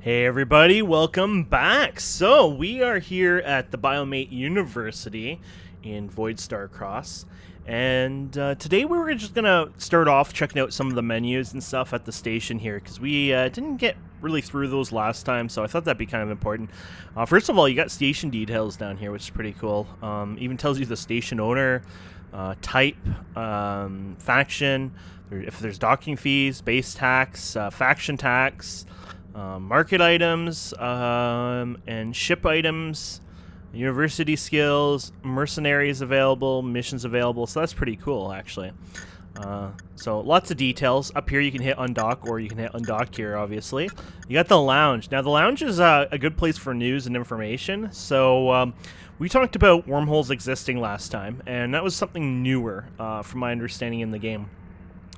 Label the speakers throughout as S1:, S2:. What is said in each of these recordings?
S1: Hey everybody, welcome back. So we are here at the Biomate University in Void Star Cross, and today we were just gonna start off checking out some of the menus and stuff at the station here because we didn't get really through those last time, so I thought that'd be kind of important. First of all, you got station details down here, which is pretty cool. Even tells you the station owner, type, faction, if there's docking fees, base tax, faction tax. Market items, and ship items, university skills, mercenaries available, missions available, so that's pretty cool actually. So lots of details. Up here you can hit undock, or you can hit undock here obviously. You got the lounge. Now the lounge is a good place for news and information, so we talked about wormholes existing last time, and that was something newer from my understanding in the game.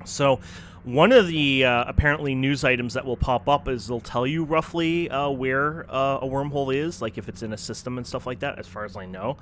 S1: So one of the apparently news items that will pop up is they'll tell you roughly where a wormhole is, like if it's in a system and stuff like that, as far as I know.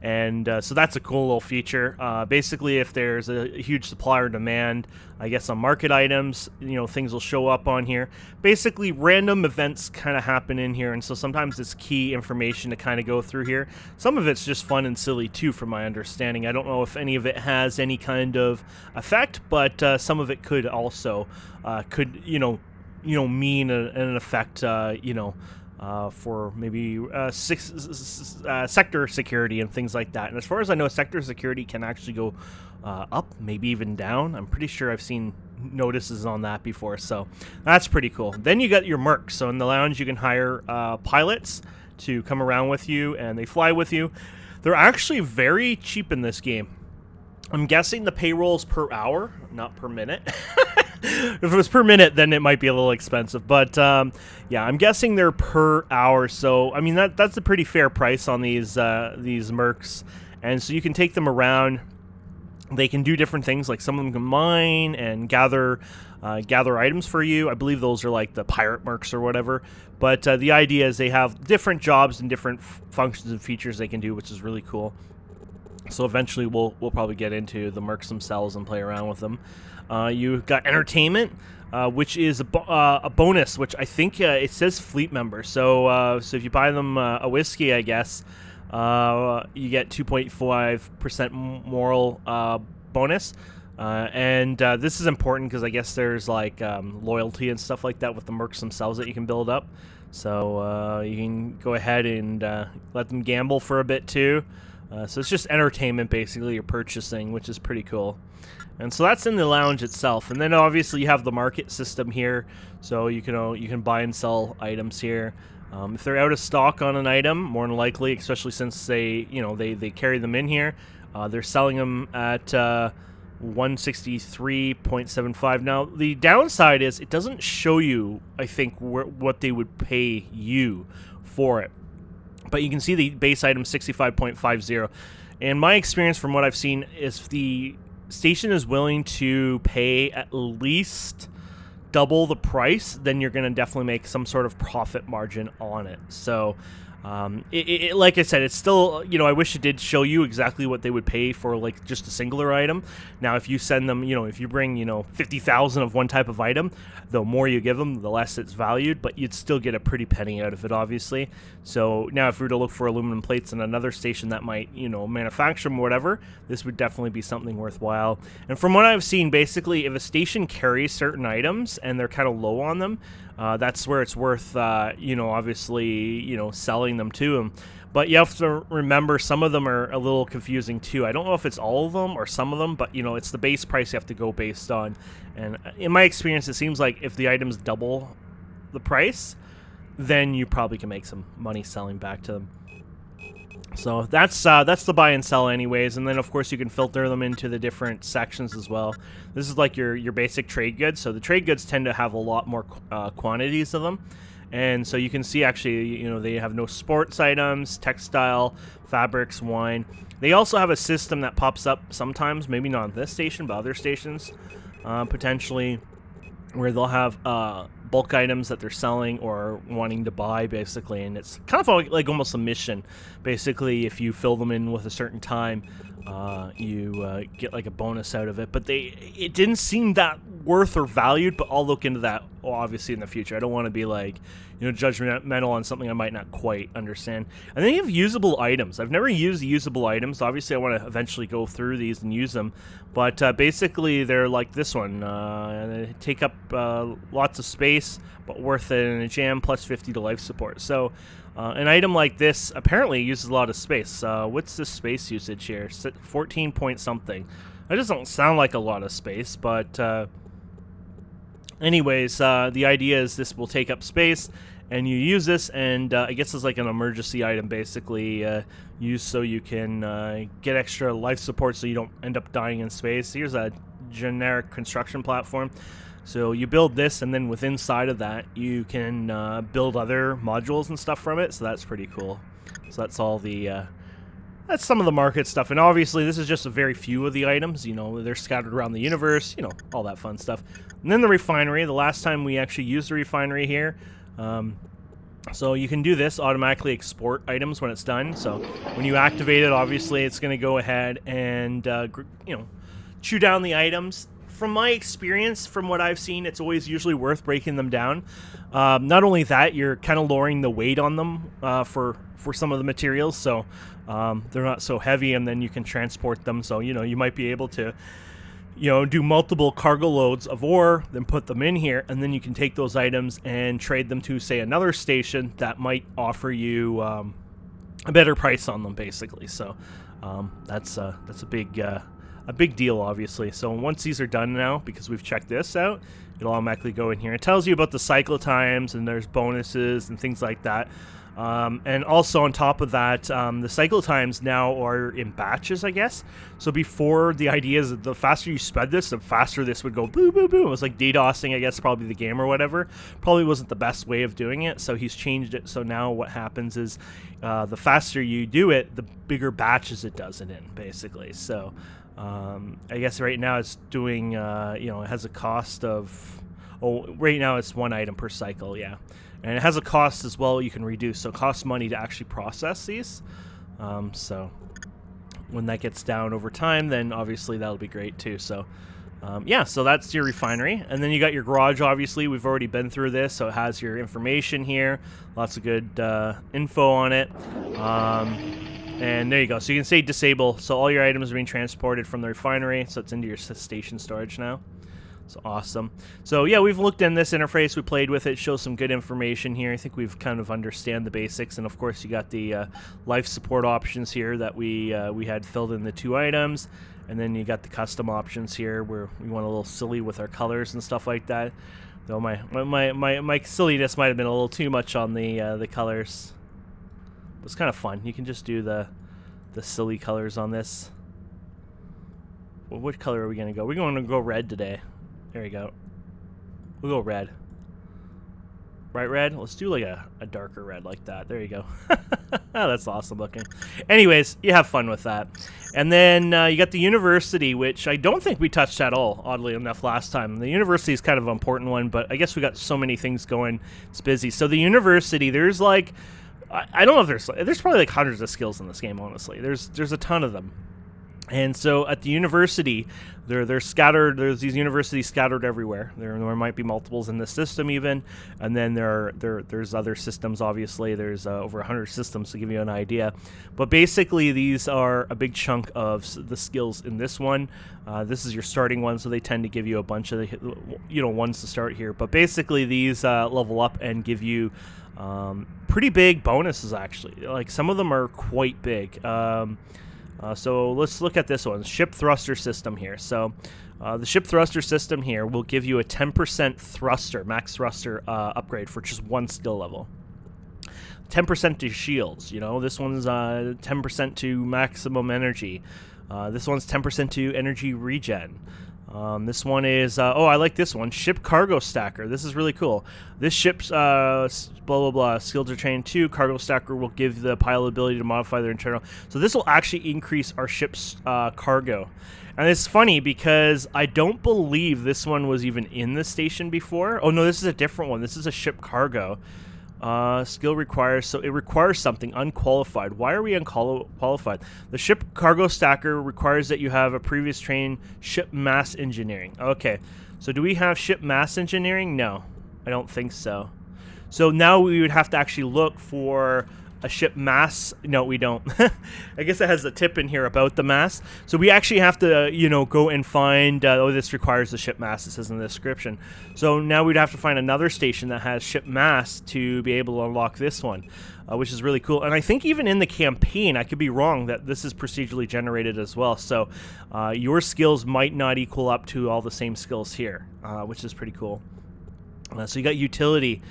S1: And so that's a cool little feature. Basically, if there's a huge supply or demand, I guess on market items, things will show up on here. Basically, random events kind of happen in here, and so sometimes it's key information to kind of go through here. Some of it's just fun and silly too, from my understanding. I don't know if any of it has any kind of effect, but some of it could also mean an effect, for maybe sector security and things like that. And as far as I know, sector security can actually go up, maybe even down. I'm pretty sure I've seen notices on that before, so that's pretty cool. Then you got your mercs. So in the lounge, you can hire pilots to come around with you, and they fly with you. They're actually very cheap in this game. I'm guessing the payroll's per hour, not per minute. If it was per minute, then it might be a little expensive. But yeah, I'm guessing they're per hour. So I mean that's a pretty fair price on these mercs, and so you can take them around. They can do different things, like some of them can mine and gather items for you. I believe those are like the pirate mercs or whatever. But the idea is they have different jobs and different functions and features they can do, which is really cool. So eventually we'll probably get into the mercs themselves and play around with them. You've got entertainment, which is a bonus, which I think it says fleet member. So if you buy them a whiskey, I guess, you get 2.5% moral bonus. And this is important because I guess there's like loyalty and stuff like that with the mercs themselves that you can build up. So you can go ahead and let them gamble for a bit too. So it's just entertainment basically you're purchasing, which is pretty cool. And so that's in the lounge itself. And then obviously you have the market system here, so you can buy and sell items here. If they're out of stock on an item, more than likely, especially since they carry them in here, they're selling them at 163.75. Now the downside is it doesn't show you, I think, what they would pay you for it. But you can see the base item 65.50. And my experience from what I've seen is the station is willing to pay at least double the price, then you're going to definitely make some sort of profit margin on it. So like I said, it's still, I wish it did show you exactly what they would pay for like just a singular item. Now if you send them, if you bring 50,000 of one type of item, the more you give them, the less it's valued, but you'd still get a pretty penny out of it, obviously. So now if we were to look for aluminum plates in another station that might manufacture them or whatever, this would definitely be something worthwhile. And from what I've seen, basically if a station carries certain items and they're kind of low on them, that's where it's worth, obviously, selling them to them. But you have to remember some of them are a little confusing too. I don't know if it's all of them or some of them, but it's the base price you have to go based on. And in my experience, it seems like if the items double the price, then you probably can make some money selling back to them. So that's the buy and sell anyways, and then of course you can filter them into the different sections as well. This is like your basic trade goods. So the trade goods tend to have a lot more quantities of them, and so you can see actually they have no sports items, textile, fabrics, wine. They also have a system that pops up sometimes, maybe not on this station but other stations, potentially, where they'll have bulk items that they're selling or wanting to buy, basically, and it's kind of like almost a mission. Basically, if you fill them in with a certain time, you get like a bonus out of it. But it didn't seem that worth or valued, but I'll look into that obviously in the future. I don't want to be like, judgmental on something I might not quite understand. And then you have usable items. I've never used usable items. Obviously, I want to eventually go through these and use them, but basically they're like this one. They take up lots of space, but worth it in a jam, plus 50 to life support. So an item like this apparently uses a lot of space. What's the space usage here? 14 point something. That doesn't sound like a lot of space, but anyways, the idea is this will take up space, and you use this, and I guess it's like an emergency item, basically, used so you can get extra life support so you don't end up dying in space. Here's a generic construction platform. So you build this, and then within inside of that, you can build other modules and stuff from it, so that's pretty cool. So that's all the... that's some of the market stuff, and obviously this is just a very few of the items. They're scattered around the universe, all that fun stuff. And then the refinery, the last time we actually used the refinery here. So you can do this, automatically export items when it's done. So when you activate it, obviously it's going to go ahead and, chew down the items. From my experience, from what I've seen, it's always usually worth breaking them down. Not only that, you're kind of lowering the weight on them for some of the materials, so they're not so heavy, and then you can transport them. So you might be able to do multiple cargo loads of ore, then put them in here, and then you can take those items and trade them to, say, another station that might offer you a better price on them, basically. So that's a big deal, obviously. So once these are done now, because we've checked this out, it'll automatically go in here. It tells you about the cycle times, and there's bonuses and things like that. And also on top of that, the cycle times now are in batches, I guess. So before, the idea is that the faster you spread this, the faster this would go boo, boo, boo. It was like DDoSing, I guess, probably the game or whatever. Probably wasn't the best way of doing it, so he's changed it. So now what happens is the faster you do it, the bigger batches it does it in, basically. So I guess right now it's doing, it has a cost of, right now it's one item per cycle, yeah. And it has a cost as well you can reduce, so it costs money to actually process these. So when that gets down over time, then obviously that'll be great too. So yeah, so that's your refinery. And then you got your garage, obviously. We've already been through this, so it has your information here. Lots of good info on it. And there you go. So you can say disable. So all your items are being transported from the refinery, so it's into your station storage now. So awesome. So yeah, we've looked in this interface, we played with it, shows some good information here. I think we've kind of understand the basics, and of course you got the life support options here that we had filled in the 2 items, and then you got the custom options here where we went a little silly with our colors and stuff like that. Though my silliness might have been a little too much on the colors. It's kind of fun. You can just do the silly colors on this. Well, what color are we gonna go? We're going to go red today. There you go. We'll go red. Bright red? Let's do like a darker red like that. There you go. That's awesome looking. Anyways, you have fun with that. And then you got the university, which I don't think we touched at all, oddly enough, last time. The university is kind of an important one, but I guess we got so many things going. It's busy. So the university, there's like, I don't know if there's probably like hundreds of skills in this game, honestly. There's a ton of them. And so at the university, they're scattered. There's these universities scattered everywhere. There might be multiples in the system even, and then there's other systems. Obviously, there's over 100 systems to give you an idea. But basically, these are a big chunk of the skills in this one. This is your starting one, so they tend to give you a bunch of the ones to start here. But basically, these level up and give you pretty big bonuses. Actually, like some of them are quite big. So let's look at this one, ship thruster system here. So the ship thruster system here will give you a 10% thruster, max thruster upgrade for just 1 skill level. 10% to shields, this one's 10% to maximum energy. This one's 10% to energy regen. This one is, I like this one, ship cargo stacker. This is really cool. This ship's, blah, blah, blah, skills are trained 2. Cargo stacker will give the pilot ability to modify their internal. So this will actually increase our ship's cargo. And it's funny because I don't believe this one was even in the station before. Oh, no, this is a different one. This is a ship cargo. Skill requires, so it requires something unqualified. Why are we unqualified? The ship cargo stacker requires that you have a previous trained ship mass engineering. Okay, So do we have ship mass engineering? No, I don't think so. So now we would have to actually look for a ship mass. No, we don't. I guess it has a tip in here about the mass. So we actually have to, you know, go and find, oh, this requires the ship mass. It says in the description. So now we'd have to find another station that has ship mass to be able to unlock this one, which is really cool. And I think even in the campaign, I could be wrong, that this is procedurally generated as well. So your skills might not equal up to all the same skills here, which is pretty cool. So you got utility.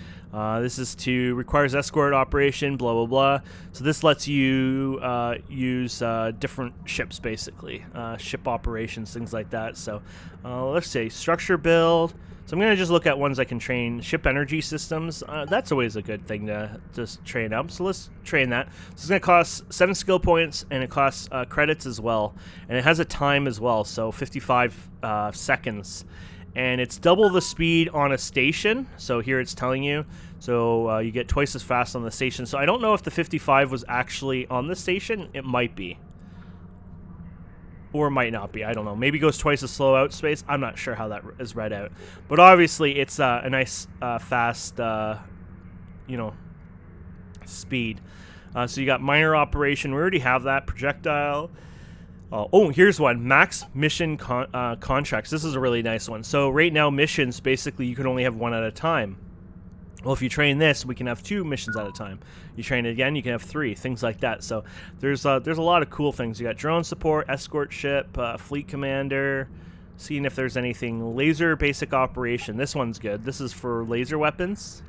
S1: This is to requires escort operation, blah, blah, blah. So this lets you use different ships, basically. Ship operations, things like that. So let's say structure build. So I'm going to just look at ones I can train. Ship energy systems. That's always a good thing to just train up. So let's train that. So it's going to cost 7 skill points, and it costs credits as well. And it has a time as well, so 55 seconds. And it's double the speed on a station. So here it's telling you. So you get twice as fast on the station. So I don't know if the 55 was actually on the station. It might be. Or it might not be. I don't know. Maybe it goes twice as slow out space. I'm not sure how that is read out. But obviously it's a nice fast, you know, speed. So you got minor operation. We already have that. Projectile. Oh, here's one. Max mission contracts. This is a really nice one. So right now, missions, basically, you can only have one at a time. Well, if you train this, we can have 2 missions at a time. You train it again, you can have 3, things like that. So there's a lot of cool things. You got drone support, escort ship, fleet commander, seeing if there's anything. Laser basic operation. This one's good. This is for laser weapons.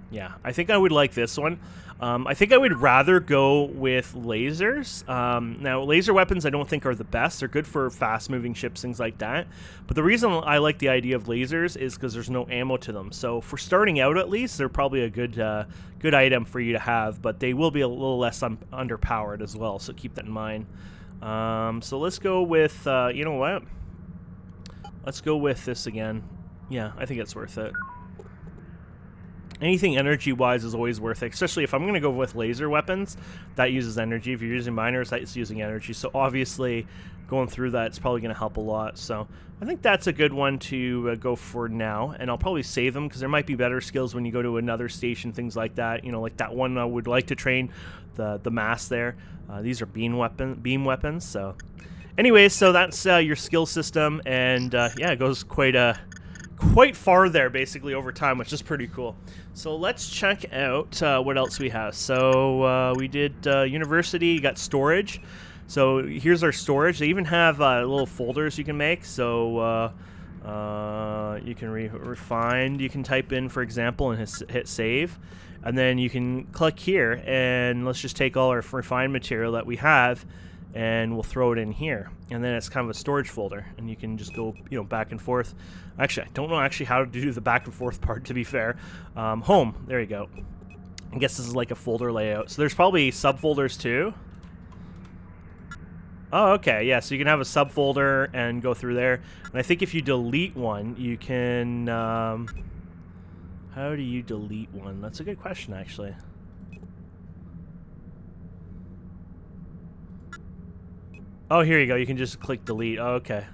S1: Yeah, I think I would like this one. I think I would rather go with lasers. Now, laser weapons I don't think are the best. They're good for fast-moving ships, things like that. But the reason I like the idea of lasers is because there's no ammo to them. So for starting out, at least, they're probably a good item for you to have. But they will be a little less underpowered as well, so keep that in mind. So let's go with, you know what? Let's go with this again. Yeah, I think it's worth it. Anything energy-wise is always worth it, especially if I'm going to go with laser weapons. That uses energy. If you're using miners, that's using energy. So obviously, going through that, it's probably going to help a lot. So I think that's a good one to go for now. And I'll probably save them because there might be better skills when you go to another station, things like that. You know, like that one I would like to train, the mass there. These are beam weapons. So anyways, so that's your skill system. And yeah, it goes quite far there, basically, over time, which is pretty cool. So let's check out what else we have. So we did university. You got storage. So here's our storage. They even have little folders you can make. So you can refine. You can type in, for example, and hit save. And then you can click here, and let's just take all our refined material that we have, and we'll throw it in here. And then it's kind of a storage folder, and you can just go, you know, back and forth. Actually, I don't know actually how to do the back and forth part, to be fair. Home, there you go. I guess this is like a folder layout. So there's probably subfolders too. Oh, okay, yeah, so you can have a subfolder and go through there. And I think if you delete one, you can, how do you delete one? That's a good question, actually. Oh, here you go. You can just click delete. Oh, okay.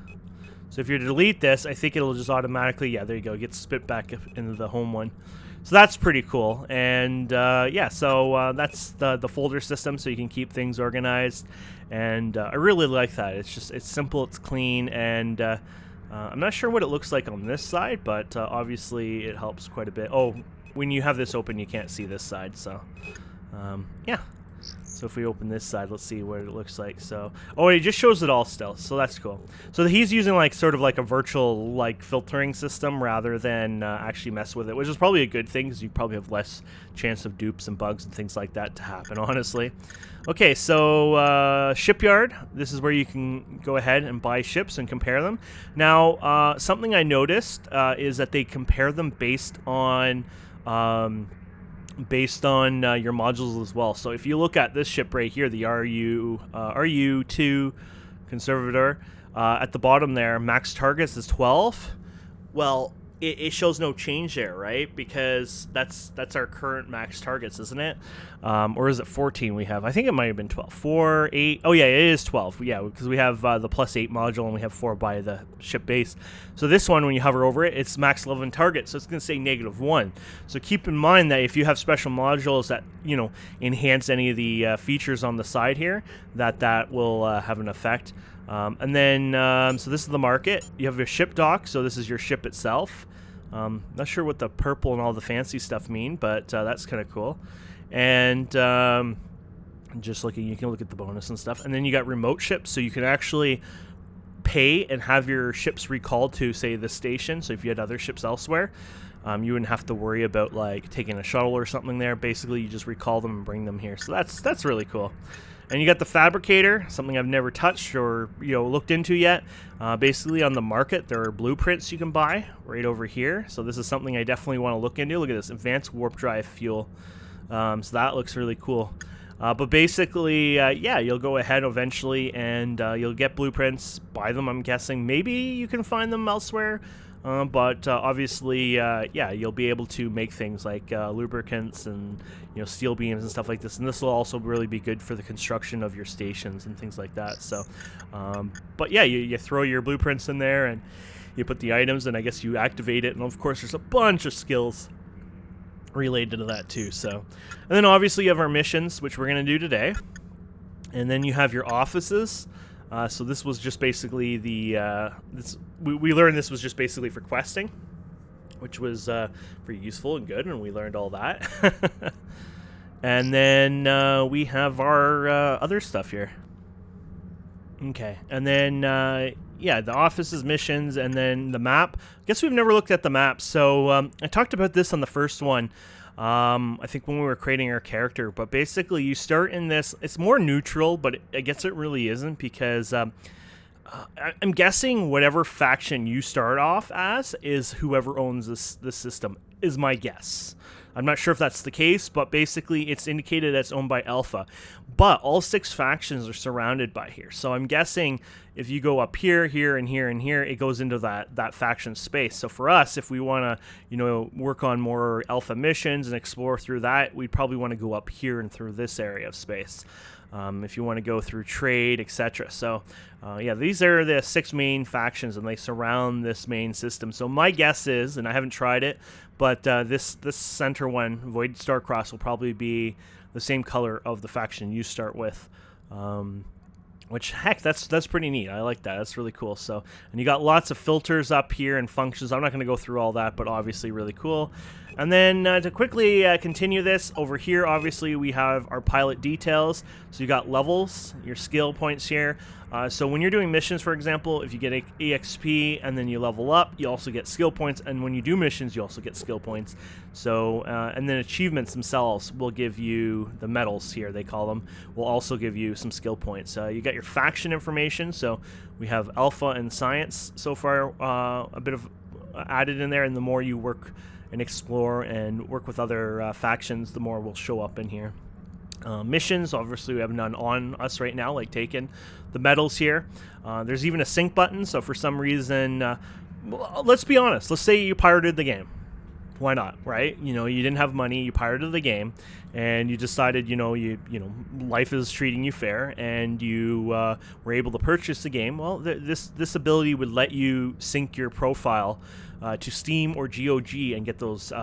S1: So if you delete this, I think it'll just automatically, yeah, there you go, get spit back into the home one. So that's pretty cool. And yeah, so that's the folder system, so you can keep things organized. And I really like that. It's simple, it's clean, and I'm not sure what it looks like on this side, but obviously it helps quite a bit. Oh, when you have this open, you can't see this side, so yeah. So if we open this side, let's see what it looks like. So, oh, it just shows it all still, so that's cool. So he's using like sort of like a virtual like filtering system rather than actually mess with it, which is probably a good thing because you probably have less chance of dupes and bugs and things like that to happen, honestly. Okay, so Shipyard. This is where you can go ahead and buy ships and compare them. Now, something I noticed is that they compare them based on your modules as well. So if you look at this ship right here, the RU2 Conservator, at the bottom there, max targets is 12. Well, it shows no change there, right? Because that's our current max targets, isn't it? Or is it 14 we have? I think it might have been 12. 4, 8. Oh, yeah, it is 12. Yeah, because we have the +8 module and we have 4 by the ship base. So this one, when you hover over it, it's max 11 target. So it's going to say -1. So keep in mind that if you have special modules that, enhance any of the features on the side here, that will have an effect. And then, so this is the market. You have your ship dock, so this is your ship itself. Not sure what the purple and all the fancy stuff mean, but that's kind of cool. And just looking, you can look at the bonus and stuff. And then you got remote ships, so you can actually pay and have your ships recalled to, say, the station. So if you had other ships elsewhere, you wouldn't have to worry about like taking a shuttle or something there. Basically, you just recall them and bring them here. So that's really cool. And you got the fabricator, something I've never touched or looked into yet. Basically, on the market, there are blueprints you can buy right over here. So this is something I definitely want to look into. Look at this, advanced warp drive fuel. So that looks really cool. But basically, yeah, you'll go ahead eventually and you'll get blueprints, buy them, I'm guessing. Maybe you can find them elsewhere. But obviously, yeah, you'll be able to make things like lubricants and steel beams and stuff like this, and this will also really be good for the construction of your stations and things like that. So, but yeah, you throw your blueprints in there and you put the items, and I guess you activate it, and of course, there's a bunch of skills related to that too. So, and then obviously you have our missions, which we're gonna do today, and then you have your offices. So this was just basically the we learned this was just basically for questing, which was pretty useful and good, and we learned all that. And then we have our other stuff here. Okay, and then yeah, the offices, missions, and then the map. I guess we've never looked at the map, so I talked about this on the first one. I think when we were creating our character, but basically you start in this, it's more neutral, but I guess it really isn't, because I'm guessing whatever faction you start off as is whoever owns this system, is my guess. I'm not sure if that's the case, but basically it's indicated that it's owned by Alpha. But all 6 factions are surrounded by here. So I'm guessing if you go up here, here, and here, and here, it goes into that faction space. So for us, if we want to, work on more Alpha missions and explore through that, we'd probably want to go up here and through this area of space. If you want to go through trade, etc. So, yeah, these are the 6 main factions, and they surround this main system. So my guess is, and I haven't tried it, but this center one, Void Starcross, will probably be the same color of the faction you start with. Which, heck, that's pretty neat. I like that. That's really cool. So, and you got lots of filters up here and functions. I'm not going to go through all that, but obviously really cool. And then to quickly continue this, over here, obviously, we have our pilot details. So you got levels, your skill points here. So when you're doing missions, for example, if you get EXP and then you level up, you also get skill points. And when you do missions, you also get skill points. So, and then achievements themselves will give you the medals here, they call them, will also give you some skill points. You got your faction information. So we have Alpha and Science so far, a bit of added in there. And the more you work and explore and work with other factions, the more will show up in here. Missions, obviously we have none on us right now, like taking the medals here. There's even a sync button, so for some reason, let's be honest, let's say you pirated the game. Why not, right? You didn't have money, you pirated the game, and you decided, life is treating you fair, and you were able to purchase the game. Well, this ability would let you sync your profile to Steam or GOG and get those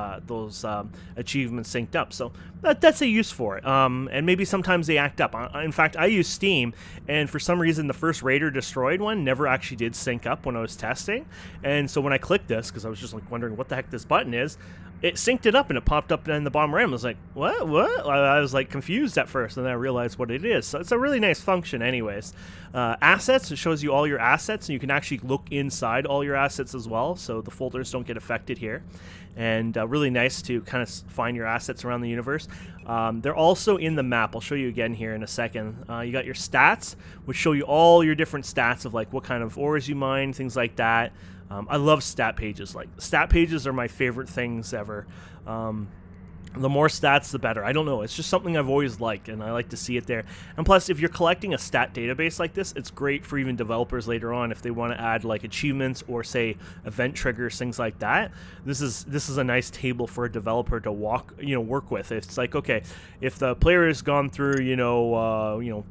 S1: achievements synced up. So that's a use for it. And maybe sometimes they act up. In fact, I use Steam, and for some reason the first Raider Destroyed one never actually did sync up when I was testing. And so when I clicked this, because I was just like wondering what the heck this button is, it synced it up and it popped up in the bottom right. I was like, what? I was like confused at first, and then I realized what it is. So it's a really nice function anyways. Assets, it shows you all your assets, and you can actually look inside all your assets as well, so the folders don't get affected here. And really nice to kind of find your assets around the universe. They're also in the map. I'll show you again here in a second. You got your stats, which show you all your different stats of like what kind of ores you mine, things like that. I love stat pages. Like, stat pages are my favorite things ever. The more stats, the better. I don't know. It's just something I've always liked, and I like to see it there. And plus, if you're collecting a stat database like this, it's great for even developers later on if they want to add like achievements or say event triggers, things like that. This is a nice table for a developer to work with. It's like, okay, if the player has gone through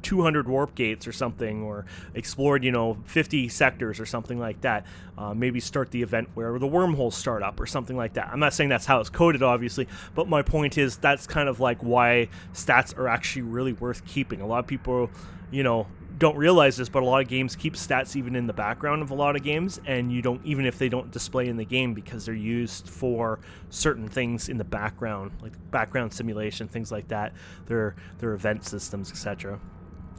S1: 200 warp gates or something, or explored 50 sectors or something like that, maybe start the event where the wormholes start up or something like that. I'm not saying that's how it's coded, obviously, but my point is that's kind of like why stats are actually really worth keeping. A lot of people, don't realize this, but a lot of games keep stats even in the background of a lot of games, and you don't, even if they don't display in the game, because they're used for certain things in the background, like background simulation, things like that. They're event systems, etc.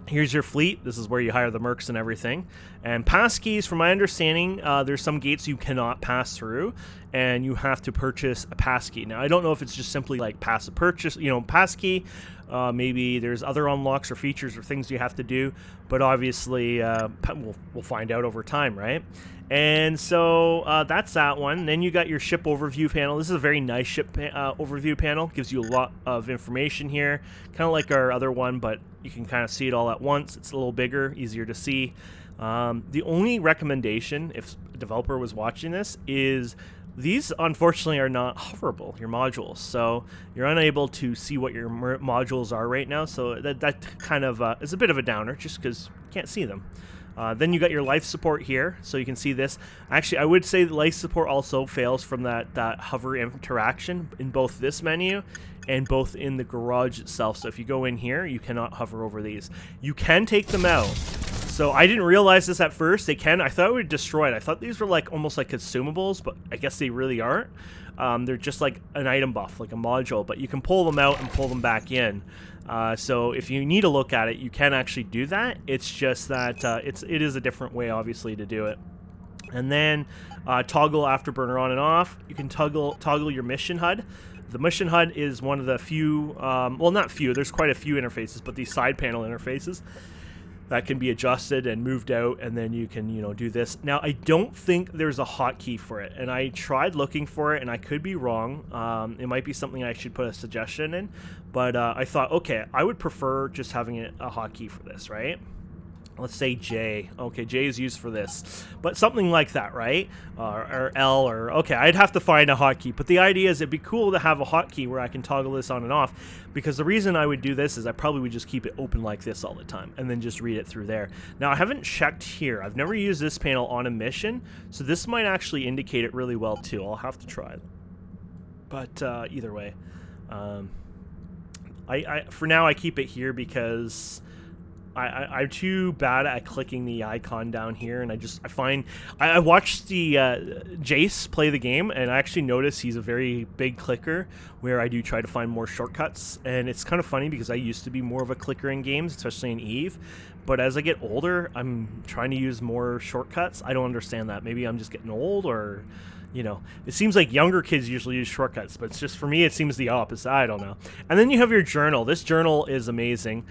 S1: Here's your fleet. This is where you hire the mercs and everything. And passkeys, from my understanding, there's some gates you cannot pass through, and you have to purchase a passkey. Now, I don't know if it's just simply like passkey. Maybe there's other unlocks or features or things you have to do, but obviously we'll find out over time, right? And so that's that one. Then you got your ship overview panel. This is a very nice ship overview panel. Gives you a lot of information here, kind of like our other one, but you can kind of see it all at once. It's a little bigger, easier to see. The only recommendation, if a developer was watching this, is these unfortunately are not hoverable, your modules. So you're unable to see what your modules are right now. So that kind of is a bit of a downer, just because you can't see them. Then you got your life support here, so you can see this. Actually, I would say that life support also fails from that hover interaction in both this menu and both in the garage itself. So if you go in here, you cannot hover over these. You can take them out. So I didn't realize this at first. They can. I thought it would destroy it. I thought these were like almost like consumables, but I guess they really aren't. They're just like an item buff, like a module, but you can pull them out and pull them back in. So if you need to look at it, you can actually do that. It's just that it is a different way, obviously, to do it. And then toggle afterburner on and off. You can toggle your mission HUD. The mission HUD is one of the few, well, not few, there's quite a few interfaces, but these side panel interfaces that can be adjusted and moved out, and then you can, do this. Now, I don't think there's a hotkey for it, and I tried looking for it, and I could be wrong. It might be something I should put a suggestion in, but I thought, okay, I would prefer just having a hotkey for this, right? Let's say J. Okay, J is used for this. But something like that, right? Or L, or... Okay, I'd have to find a hotkey. But the idea is it'd be cool to have a hotkey where I can toggle this on and off. Because the reason I would do this is I probably would just keep it open like this all the time. And then just read it through there. Now, I haven't checked here. I've never used this panel on a mission. So this might actually indicate it really well, too. I'll have to try. But either way. For now, I keep it here because... I'm too bad at clicking the icon down here, and I watched the Jace play the game, and I actually noticed he's a very big clicker, where I do try to find more shortcuts, and it's kind of funny because I used to be more of a clicker in games, especially in Eve, but as I get older, I'm trying to use more shortcuts. I don't understand that. Maybe I'm just getting old, or... it seems like younger kids usually use shortcuts, but it's just, for me, it seems the opposite. I don't know. And then you have your journal. This journal is amazing.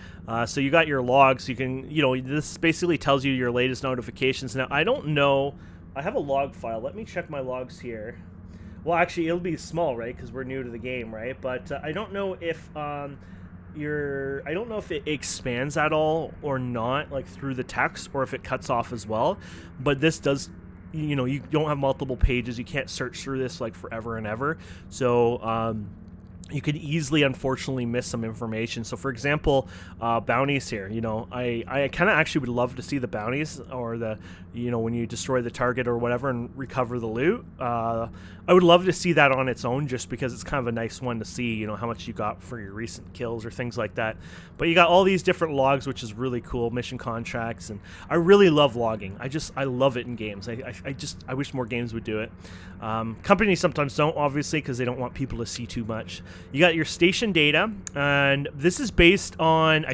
S1: So you got your logs. You can, this basically tells you your latest notifications. Now, I don't know. I have a log file. Let me check my logs here. Well, actually, it'll be small, right? Because we're new to the game, right? But I don't know if I don't know if it expands at all or not, like through the text, or if it cuts off as well. But this does... you don't have multiple pages. You can't search through this like forever and ever. So you could easily, unfortunately, miss some information. So, for example, bounties here. I kind of actually would love to see the bounties, or the, when you destroy the target or whatever and recover the loot. I would love to see that on its own, just because it's kind of a nice one to see, how much you got for your recent kills or things like that. But you got all these different logs, which is really cool, mission contracts, and I really love logging. I love it in games. I wish more games would do it. Companies sometimes don't, obviously, because they don't want people to see too much. You got your station data, and this is based on,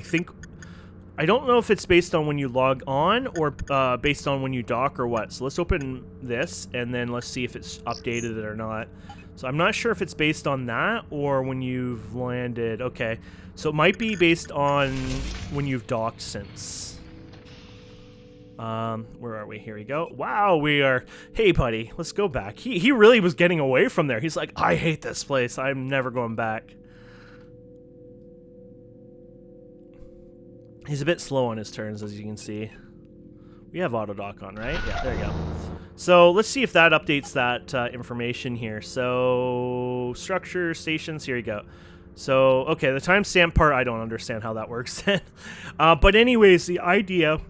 S1: I don't know if it's based on when you log on or based on when you dock or what. So let's open this, and then let's see if it's updated or not. So I'm not sure if it's based on that or when you've landed. Okay, so it might be based on when you've docked since. Where are we? Here we go. Wow, we are... Hey, buddy, let's go back. He really was getting away from there. He's like, I hate this place. I'm never going back. He's a bit slow on his turns, as you can see. We have auto dock on, right? Yeah, there you go. So let's see if that updates that information here. So structure, stations, here you go. So, okay, the timestamp part, I don't understand how that works. But anyways, the idea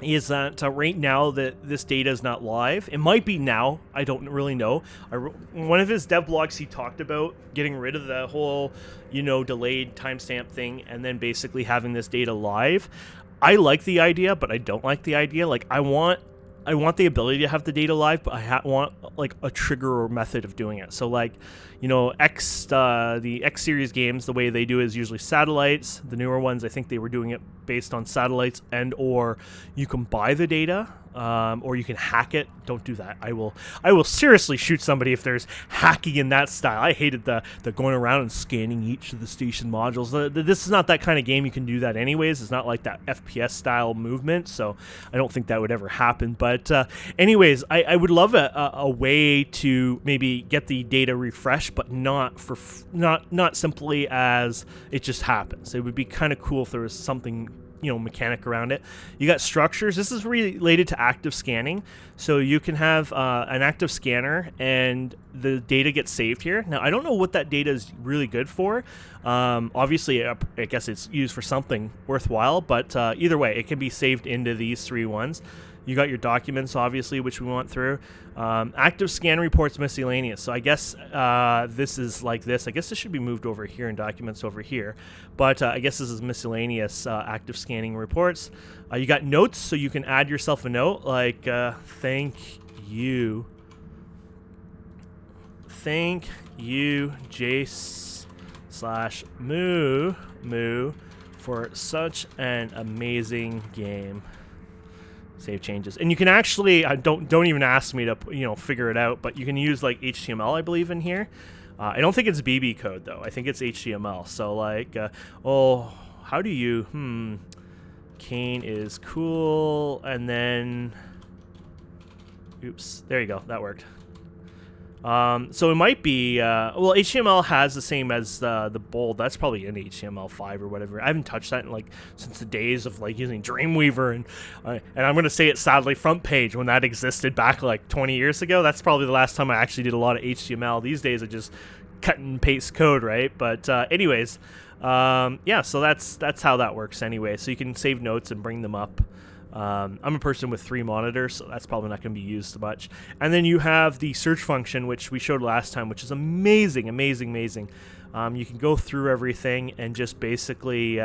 S1: is that right now that this data is not live. It might be now. I don't really know. One of his dev blogs, he talked about getting rid of the whole, delayed timestamp thing and then basically having this data live. I like the idea, but I don't like the idea. Like, I want the ability to have the data live, but I want like a trigger or method of doing it. So like, the X series games, the way they do it is usually satellites. The newer ones, I think they were doing it based on satellites, and or you can buy the data, or you can hack it. Don't do that. I will seriously shoot somebody if there's hacking in that style. I hated the going around and scanning each of the station modules. This is not that kind of game. You can do that anyways. It's not like that FPS style movement, so I don't think that would ever happen. But anyways, I would love a way to maybe get the data refreshed, but not simply as it just happens. It would be kind of cool if there was something, mechanic around it. You got structures. This is related to active scanning. So you can have an active scanner and the data gets saved here. Now, I don't know what that data is really good for. Obviously, I guess it's used for something worthwhile, but either way, it can be saved into these three ones. You got your documents, obviously, which we went through. Active scan reports miscellaneous. So I guess this is like this. I guess this should be moved over here and documents over here. But I guess this is miscellaneous active scanning reports. You got notes, so you can add yourself a note like thank you. Thank you, Jace/Moo for such an amazing game. Save changes, and you can actually don't even ask me to figure it out, but you can use like HTML, I believe, in here. I don't think it's BB code though. I think it's HTML. So like, how do you? Kane is cool, and then, oops, there you go. That worked. So it might be, well, HTML has the same as the bold. That's probably in HTML5 or whatever. I haven't touched that in since the days of using Dreamweaver, and I'm gonna say it sadly, front page, when that existed back 20 years ago. That's probably the last time I actually did a lot of HTML. These days I just cut and paste code, right? But anyways, yeah, so that's how that works anyway. So you can save notes and bring them up. I'm a person with 3 monitors, so that's probably not going to be used much. And then you have the search function, which we showed last time, which is amazing, amazing, amazing. You can go through everything and just basically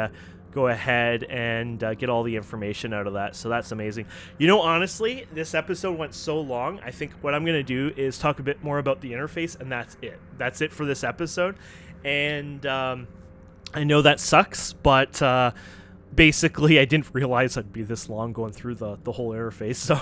S1: go ahead and get all the information out of that. So that's amazing. Honestly, this episode went so long. I think what I'm going to do is talk a bit more about the interface, and that's it. That's it for this episode. And I know that sucks, but basically, I didn't realize I'd be this long going through the whole interface. So,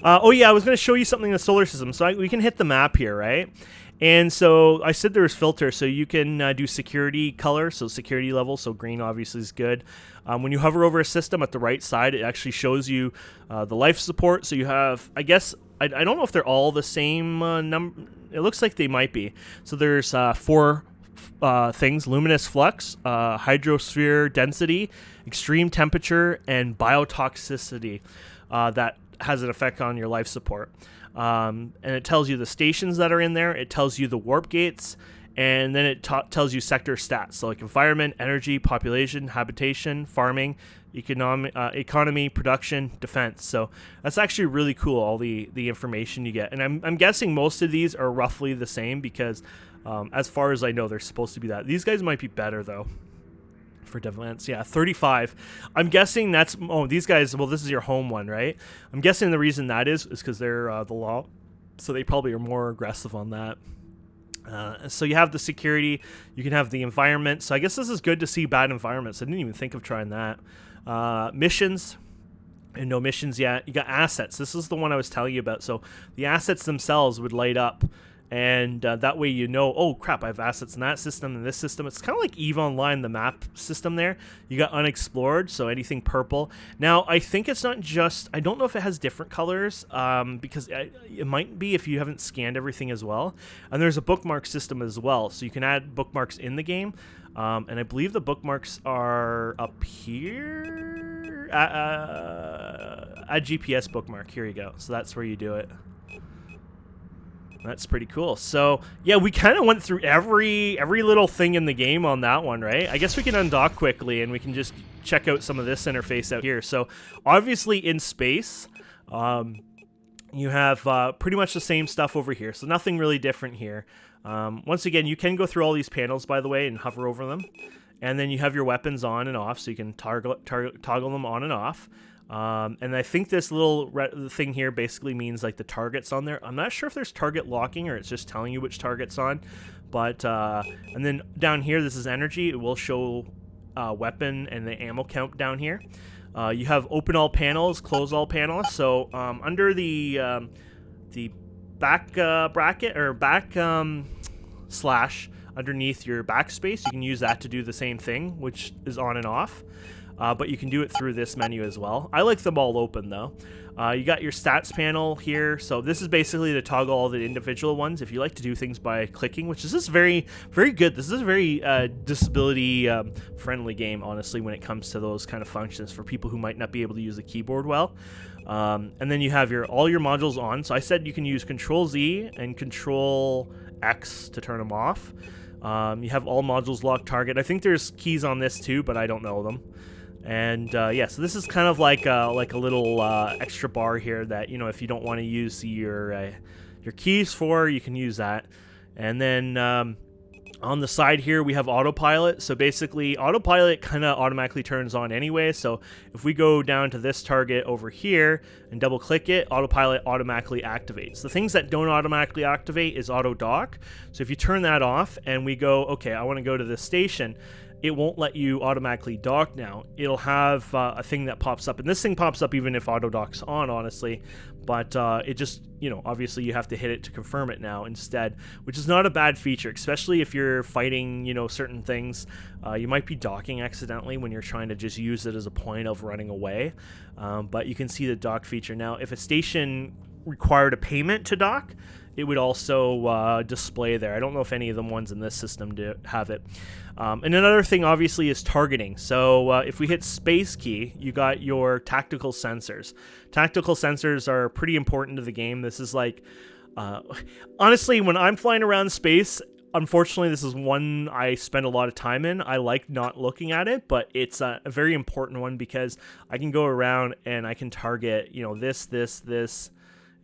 S1: oh yeah, I was going to show you something in the solar system. So we can hit the map here, right? And so I said there was filter, so you can do security color, so security level. So green obviously is good. When you hover over a system at the right side, it actually shows you the life support. So you have, I guess, I don't know if they're all the same number. It looks like they might be. So there's 4 things: luminous flux, hydrosphere density, extreme temperature, and biotoxicity that has an effect on your life support. And it tells you the stations that are in there. It tells you the warp gates, and then it tells you sector stats, so like environment, energy, population, habitation, farming, economy, production, defense. So that's actually really cool, all the information you get. And I'm guessing most of these are roughly the same because as far as I know, they're supposed to be that. These guys might be better, though, for defense. Yeah, 35. I'm guessing that's... Oh, these guys... Well, this is your home one, right? I'm guessing the reason that is because they're the law. So they probably are more aggressive on that. So you have the security. You can have the environment. So I guess this is good to see bad environments. I didn't even think of trying that. Missions. And no missions yet. You got assets. This is the one I was telling you about. So the assets themselves would light up And that way you know, oh crap, I have assets in that system and this system. It's kind of like EVE Online, the map system there. You got unexplored, so anything purple. Now, I think it's not just, I don't know if it has different colors, because it might be if you haven't scanned everything as well. And there's a bookmark system as well, so you can add bookmarks in the game. And I believe the bookmarks are up here. Add GPS bookmark, here you go. So that's where you do it. That's pretty cool. So yeah, we kind of went through every little thing in the game on that one, right? I guess we can undock quickly and we can just check out some of this interface out here. So obviously in space, you have pretty much the same stuff over here. So nothing really different here. Once again, you can go through all these panels, by the way, and hover over them. And then you have your weapons on and off, so you can toggle them on and off. And I think this little thing here basically means like the target's on there. I'm not sure if there's target locking or it's just telling you which target's on. But, and then down here, this is energy. It will show weapon and the ammo count down here. You have open all panels, close all panels. So under the back bracket or back slash underneath your backspace, you can use that to do the same thing, which is on and off. But you can do it through this menu as well. I like them all open though. You got your stats panel here. So this is basically to toggle all the individual ones. If you like to do things by clicking, which is very, very good. This is a very disability friendly game, honestly, when it comes to those kind of functions for people who might not be able to use the keyboard well. And then you have all your modules on. So I said you can use Control Z and Control X to turn them off. You have all modules locked target. I think there's keys on this too, but I don't know them. And yeah, so this is kind of like a little extra bar here that, you know, if you don't want to use your keys for, you can use that. And then on the side here, we have autopilot. So basically, autopilot kind of automatically turns on anyway. So if we go down to this target over here and double click it, autopilot automatically activates. The things that don't automatically activate is auto dock. So if you turn that off and we go, okay, I want to go to this station, it won't let you automatically dock now. It'll have a thing that pops up, and this thing pops up even if auto dock's on, honestly, but it just, you know, obviously you have to hit it to confirm it now instead, which is not a bad feature, especially if you're fighting, you know, certain things. You might be docking accidentally when you're trying to just use it as a point of running away, but you can see the dock feature. Now, if a station required a payment to dock, it would also display there. I don't know if any of the ones in this system do have it. And another thing, obviously, is targeting. So if we hit space key, you got your tactical sensors. Tactical sensors are pretty important to the game. This is like, honestly, when I'm flying around space, unfortunately, this is one I spend a lot of time in. I like not looking at it, but it's a very important one because I can go around and I can target, you know, this.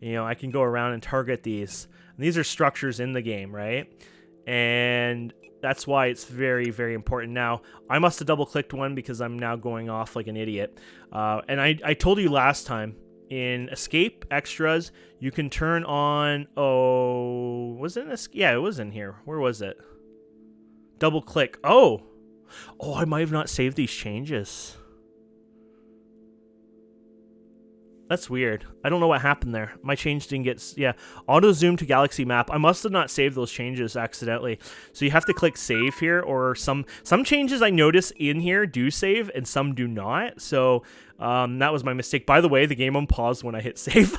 S1: You know, I can go around and target these. And these are structures in the game, right? And that's why it's very, very important. Now, I must have double-clicked one because I'm now going off like an idiot. And I told you last time, in Escape Extras, you can turn on... Oh, was it in this? Yeah, it was in here. Where was it? Double-click. Oh, I might have not saved these changes. That's weird. I don't know what happened there. My change didn't get... Yeah, auto zoom to galaxy map. I must have not saved those changes accidentally. So you have to click save here, or some changes I notice in here do save and some do not. So that was my mistake. By the way, the game on pause when I hit save.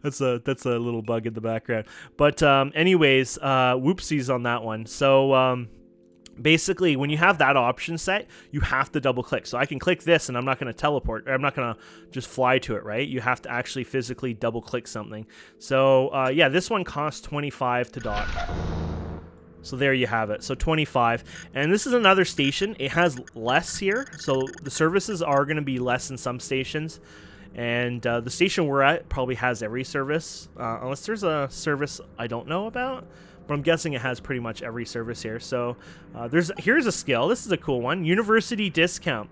S1: That's a little bug in the background. But anyways, whoopsies on that one. So basically, when you have that option set, you have to double click. So I can click this and I'm not going to teleport, or I'm not going to just fly to it, right? You have to actually physically double click something. So yeah, this one costs 25 to dock. So there you have it. So 25. And this is another station. It has less here. So the services are going to be less in some stations. And the station we're at probably has every service, unless there's a service I don't know about. But I'm guessing it has pretty much every service here. So here's a skill. This is a cool one. University discount.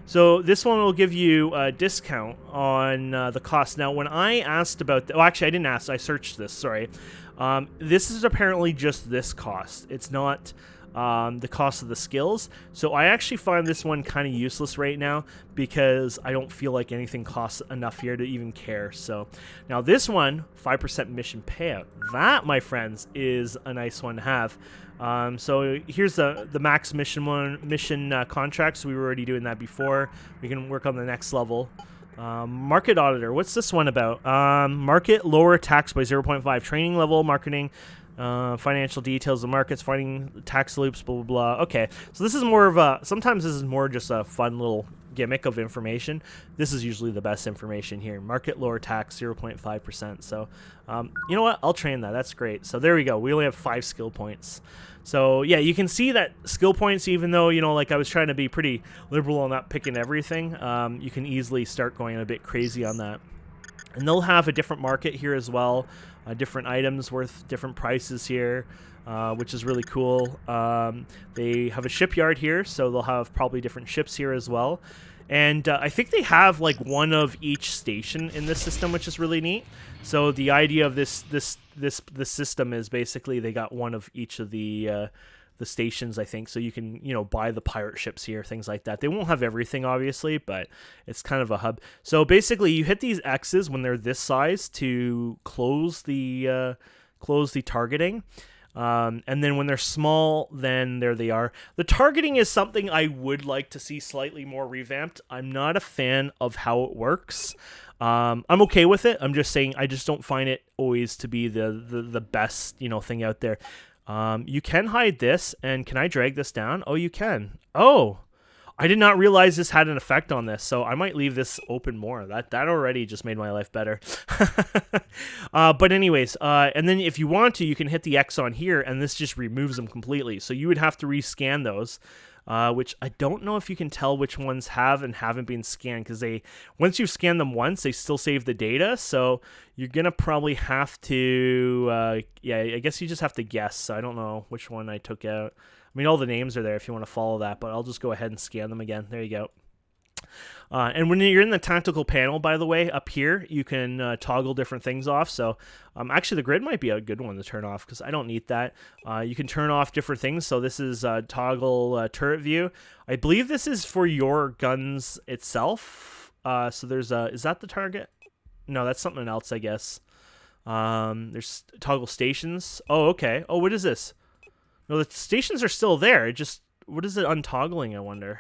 S1: So this one will give you a discount on the cost. Now, when I asked about... Well, actually, I didn't ask. I searched this. Sorry. This is apparently just this cost. It's not the cost of the skills. So I actually find this one kind of useless right now because I don't feel like anything costs enough here to even care. So now this one, 5% mission payout. That, my friends, is a nice one to have. So here's the max mission contracts. We were already doing that before. We can work on the next level. Market auditor. What's this one about? Market lower tax by 0.5. Training level marketing. Financial details of markets, finding tax loops, blah, blah, blah. Okay, so this is more of a, sometimes this is more just a fun little gimmick of information. This is usually the best information here. Market lower tax, 0.5%. So, you know what? I'll train that. That's great. So there we go. We only have 5 skill points. So yeah, you can see that skill points, even though, you know, like I was trying to be pretty liberal on not picking everything, you can easily start going a bit crazy on that. And they'll have a different market here as well. Different items worth different prices here, which is really cool. They have a shipyard here, so they'll have probably different ships here as well. And I think they have like one of each station in this system, which is really neat. So the idea of this system is basically they got one of each of the stations, I think, so you can, you know, buy the pirate ships here, things like that. They won't have everything, obviously, but it's kind of a hub. So basically, you hit these X's when they're this size to close the targeting. And then when they're small, then there they are. The targeting is something I would like to see slightly more revamped. I'm not a fan of how it works. I'm okay with it. I'm just saying I just don't find it always to be the best, you know, thing out there. You can hide this, and can I drag this down? Oh, you can. Oh, I did not realize this had an effect on this, so I might leave this open more. That already just made my life better. But anyways, and then if you want to, you can hit the X on here, and this just removes them completely. So you would have to rescan those, which I don't know if you can tell which ones have and haven't been scanned, because once you've scanned them once, they still save the data. So you're gonna probably have to, yeah, I guess you just have to guess. So I don't know which one I took out. I mean, all the names are there if you want to follow that, but I'll just go ahead and scan them again. There you go. And when you're in the tactical panel, by the way, up here, you can toggle different things off. So actually, the grid might be a good one to turn off because I don't need that. You can turn off different things. So this is toggle turret view. I believe this is for your guns itself. So there's is that the target? No, that's something else, I guess. There's toggle stations. Oh, okay. Oh, what is this? No, the stations are still there. It just, what is it untoggling, I wonder?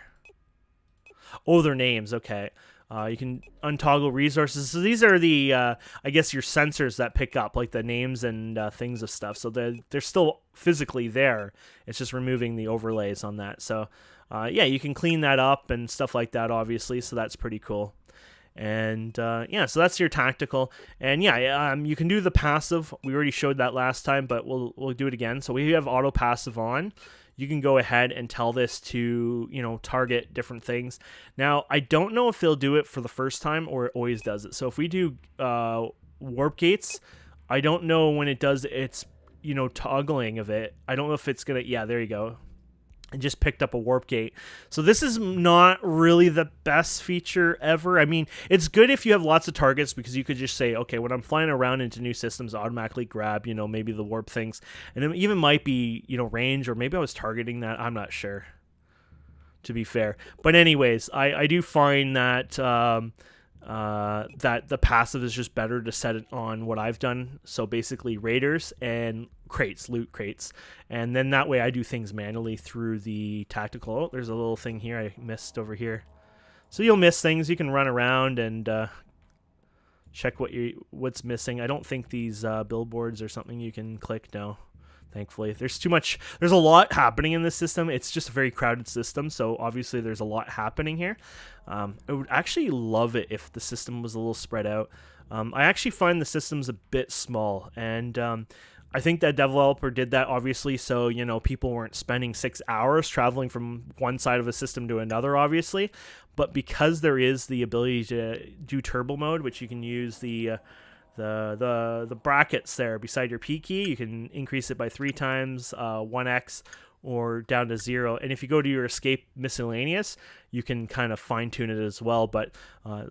S1: Oh, their names. Okay. You can untoggle resources. So these are the, I guess, your sensors that pick up, like the names and things of stuff. So they're still physically there. It's just removing the overlays on that. So, yeah, you can clean that up and stuff like that, obviously. So that's pretty cool. And yeah, so that's your tactical. And yeah, you can do the passive. We already showed that last time, but we'll do it again. So we have auto passive on. You can go ahead and tell this to, you know, target different things. Now, I don't know if they'll do it for the first time or it always does it. So if we do warp gates, I don't know when it does its, you know, toggling of it. I don't know if it's gonna, yeah, there you go. And just picked up a warp gate. So this is not really the best feature ever. I mean, it's good if you have lots of targets because you could just say, okay, when I'm flying around into new systems, automatically grab, you know, maybe the warp things. And it even might be, you know, range, or maybe I was targeting that. I'm not sure, to be fair. But anyways, I do find that that the passive is just better to set it on what I've done. So basically raiders and crates, loot crates. And then that way I do things manually through the tactical. Oh, there's a little thing here I missed over here. So you'll miss things. You can run around and check what's missing. I don't think these billboards or something you can click. No, thankfully. There's too much. There's a lot happening in this system. It's just a very crowded system, so obviously there's a lot happening here. I would actually love it if the system was a little spread out. I actually find the system's a bit small, and I think that developer did that obviously so, you know, people weren't spending 6 hours traveling from one side of a system to another, obviously. But because there is the ability to do turbo mode, which you can use the brackets there beside your P key, you can increase it by 3 times, 1x, or down to 0. And if you go to your escape miscellaneous, you can kind of fine tune it as well. But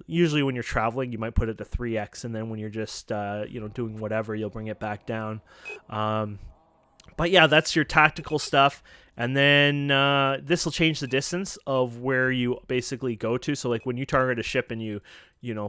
S1: usually when you're traveling, you might put it to 3x, and then when you're just you know, doing whatever, you'll bring it back down. But yeah, that's your tactical stuff. And then this will change the distance of where you basically go to. So like when you target a ship and you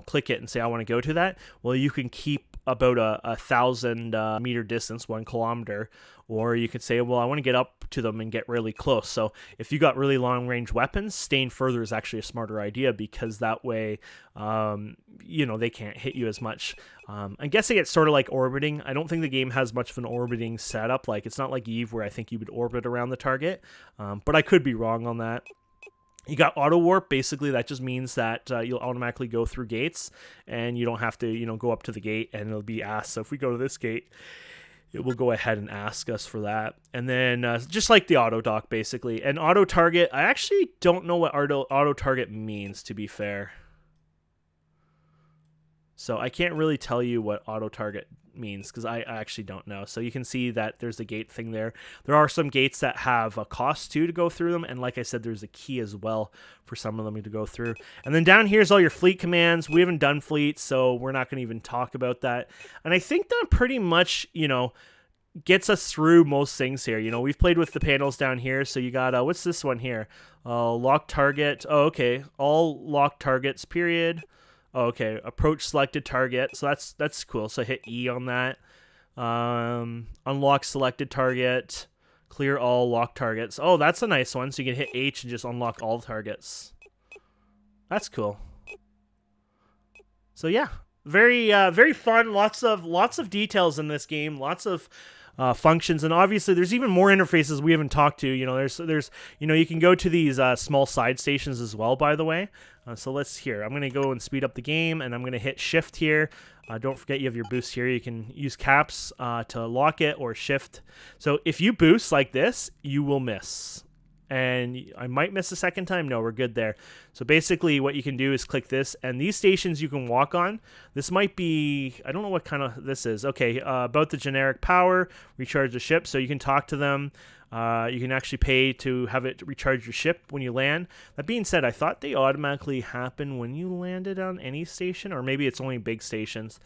S1: click it and say I want to go to that, well, you can keep about a 1,000 meter distance, 1 kilometer, or you could say, well, I want to get up to them and get really close. So if you got really long range weapons, staying further is actually a smarter idea, because that way they can't hit you as much. I'm guessing it's sort of like orbiting. I don't think the game has much of an orbiting setup. Like, it's not like Eve where I think you would orbit around the target, but I could be wrong on that. You got auto warp. Basically, that just means that you'll automatically go through gates, and you don't have to, go up to the gate, and it'll be asked. So if we go to this gate, it will go ahead and ask us for that. And then just like the auto dock, basically. And auto target, I actually don't know what auto target means, to be fair. So I can't really tell you what auto target means, because I actually don't know. So you can see that there's a gate thing there. There are some gates that have a cost too to go through them, and like I said, there's a key as well for some of them to go through. And then down here's all your fleet commands. We haven't done fleet, so we're not going to even talk about that. And I think that pretty much gets us through most things here. We've played with the panels down here. So you got what's this one here? Lock target. Oh, okay. All lock targets, period. Okay, approach selected target. So that's cool. So hit E on that. Unlock selected target. Clear all lock targets. Oh, that's a nice one. So you can hit H and just unlock all targets. That's cool. So yeah, very fun. Lots of details in this game. Lots of functions, and obviously there's even more interfaces we haven't talked to. There's you can go to these small side stations as well, by the way. So let's here. I'm gonna go and speed up the game, and I'm gonna hit shift here. Don't forget you have your boost here. You can use caps to lock it, or shift. So if you boost like this, you will miss. And I might miss a second time. No, we're good there. So basically what you can do is click this, and these stations you can walk on. This might be, I don't know what kind of this is. Okay, about the generic power, recharge the ship. So you can talk to them. You can actually pay to have it recharge your ship when you land. That being said, I thought they automatically happen when you landed on any station, or maybe it's only big stations.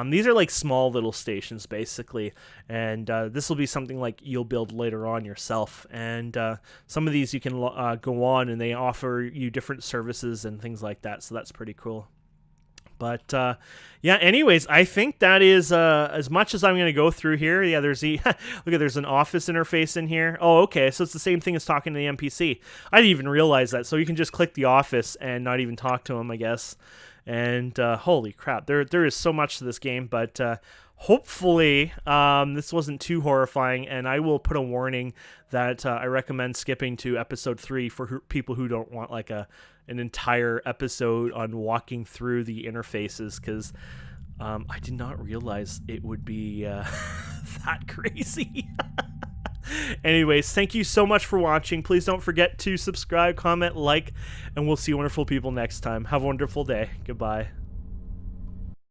S1: These are like small little stations, basically, and this will be something like you'll build later on yourself. And some of these you can go on, and they offer you different services and things like that, so that's pretty cool. But yeah, anyways, I think that is as much as I'm going to go through here. Yeah, there's look at, there's an office interface in here. Oh, okay, so it's the same thing as talking to the NPC. I didn't even realize that. So you can just click the office and not even talk to him, I guess. And holy crap, there is so much to this game. But hopefully this wasn't too horrifying, and I will put a warning that I recommend skipping to episode 3 for people who don't want like an entire episode on walking through the interfaces, because I did not realize it would be that crazy. Anyways, thank you so much for watching. Please don't forget to subscribe, comment, like, and we'll see wonderful people next time. Have a wonderful day. Goodbye.